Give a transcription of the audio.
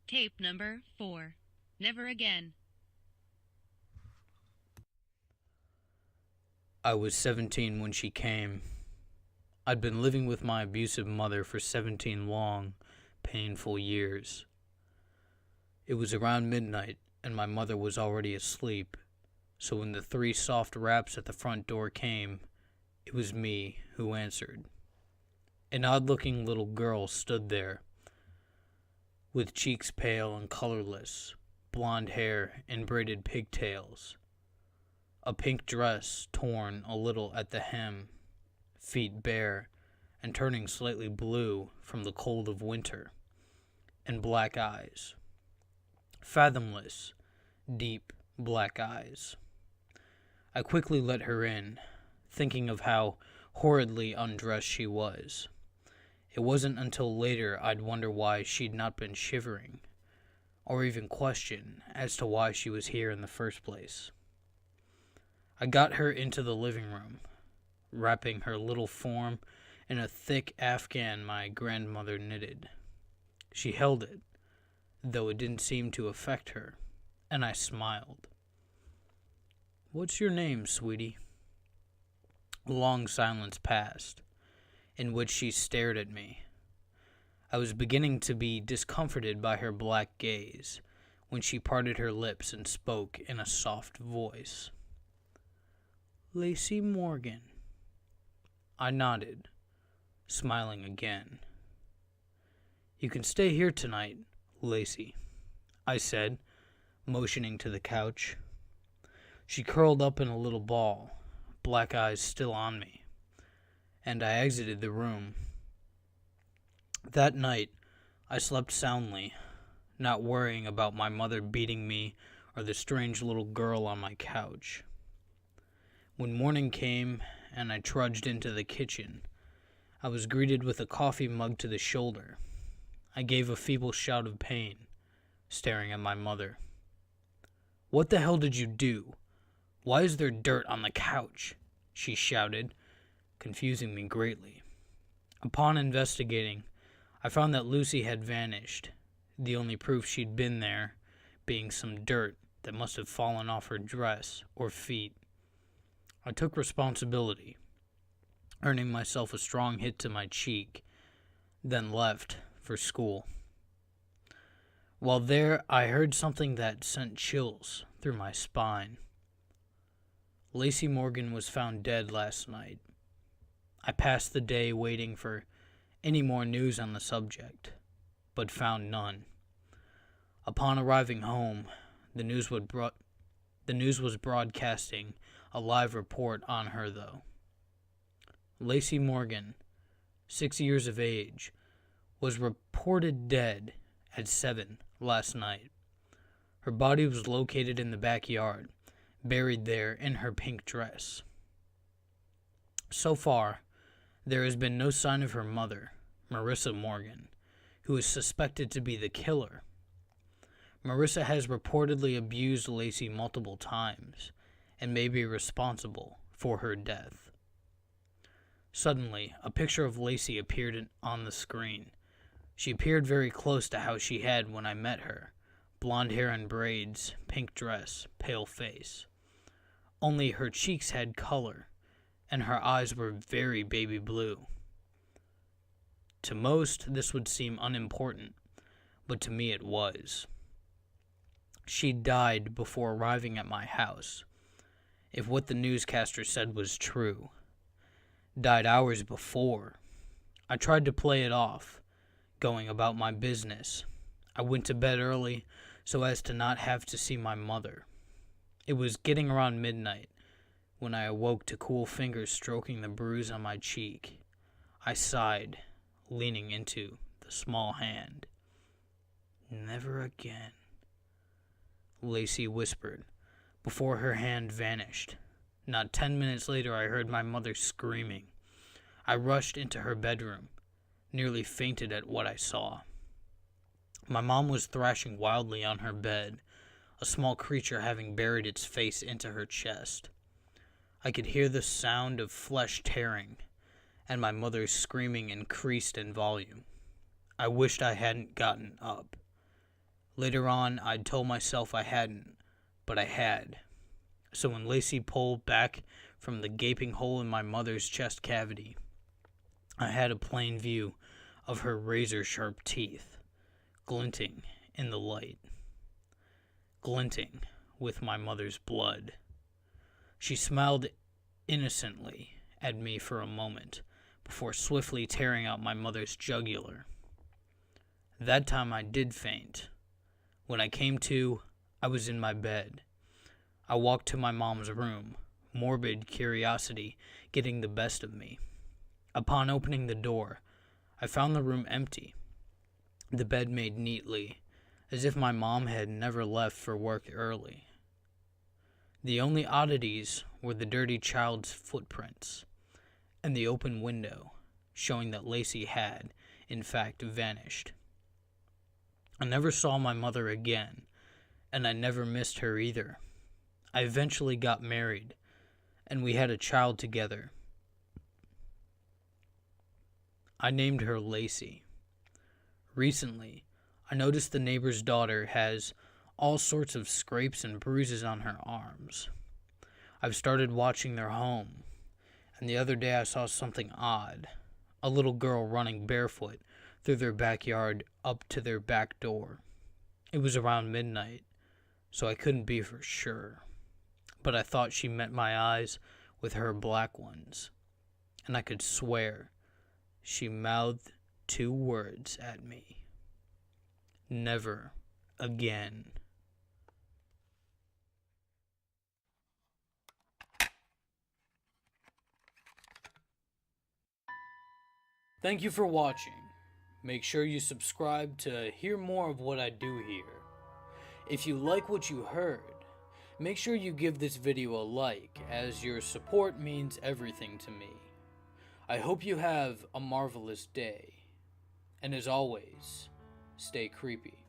Tape number 4. Never again. I was 17 when she came. I'd been living with my abusive mother for 17 long, painful years. It was around midnight, and my mother was already asleep, so when the 3 soft raps at the front door came, it was me who answered. An odd-looking little girl stood there, with cheeks pale and colorless, blonde hair and braided pigtails, a pink dress torn a little at the hem, feet bare and turning slightly blue from the cold of winter, and black eyes. Fathomless, deep black eyes. I quickly let her in, thinking of how horridly undressed she was. It wasn't until later I'd wonder why she'd not been shivering, or even question as to why she was here in the first place. I got her into the living room, wrapping her little form in a thick afghan my grandmother knitted. She held it, though it didn't seem to affect her, and I smiled. "What's your name, sweetie?" A long silence passed, in which she stared at me. I was beginning to be discomforted by her black gaze when she parted her lips and spoke in a soft voice. "Lacey Morgan." I nodded, smiling again. "You can stay here tonight, Lacey," I said, motioning to the couch. She curled up in a little ball, black eyes still on me, and I exited the room. That night, I slept soundly, not worrying about my mother beating me or the strange little girl on my couch. When morning came and I trudged into the kitchen, I was greeted with a coffee mug to the shoulder. I gave a feeble shout of pain, staring at my mother. "What the hell did you do? Why is there dirt on the couch?" she shouted, confusing me greatly. Upon investigating, I found that Lucy had vanished, the only proof she'd been there being some dirt that must have fallen off her dress or feet. I took responsibility, earning myself a strong hit to my cheek, then left for school. While there, I heard something that sent chills through my spine. Lacey Morgan was found dead last night. I passed the day waiting for any more news on the subject, but found none. Upon arriving home, the news was broadcasting a live report on her, though. Lacey Morgan, 6 years of age, was reported dead at 7 last night. Her body was located in the backyard, buried there in her pink dress. So far, there has been no sign of her mother, Marissa Morgan, who is suspected to be the killer. Marissa has reportedly abused Lacey multiple times and may be responsible for her death. Suddenly, a picture of Lacey appeared on the screen. She appeared very close to how she had when I met her. Blonde hair and braids, pink dress, pale face. Only her cheeks had color, and her eyes were very baby blue. To most, this would seem unimportant, but to me it was. She died before arriving at my house, if what the newscaster said was true. Died hours before. I tried to play it off, going about my business. I went to bed early so as to not have to see my mother. It was getting around midnight when I awoke to cool fingers stroking the bruise on my cheek. I sighed, leaning into the small hand. "Never again," Lacey whispered, before her hand vanished. Not 10 minutes later, I heard my mother screaming. I rushed into her bedroom, nearly fainted at what I saw. My mom was thrashing wildly on her bed, a small creature having buried its face into her chest. I could hear the sound of flesh tearing, and my mother's screaming increased in volume. I wished I hadn't gotten up. Later on, I'd told myself I hadn't, but I had. So when Lacey pulled back from the gaping hole in my mother's chest cavity, I had a plain view of her razor-sharp teeth, glinting in the light, glinting with my mother's blood. She smiled innocently at me for a moment, before swiftly tearing out my mother's jugular. That time I did faint. When I came to, I was in my bed. I walked to my mom's room, morbid curiosity getting the best of me. Upon opening the door, I found the room empty, the bed made neatly, as if my mom had never left for work early. The only oddities were the dirty child's footprints and the open window, showing that Lacey had, in fact, vanished. I never saw my mother again, and I never missed her either. I eventually got married, and we had a child together. I named her Lacey. Recently, I noticed the neighbor's daughter has all sorts of scrapes and bruises on her arms. I've started watching their home, and the other day I saw something odd. A little girl running barefoot through their backyard up to their back door. It was around midnight, so I couldn't be for sure. But I thought she met my eyes with her black ones, and I could swear she mouthed 2 words at me. Never again. Thank you for watching. Make sure you subscribe to hear more of what I do here. If you like what you heard, make sure you give this video a like, as your support means everything to me. I hope you have a marvelous day. And as always, stay creepy.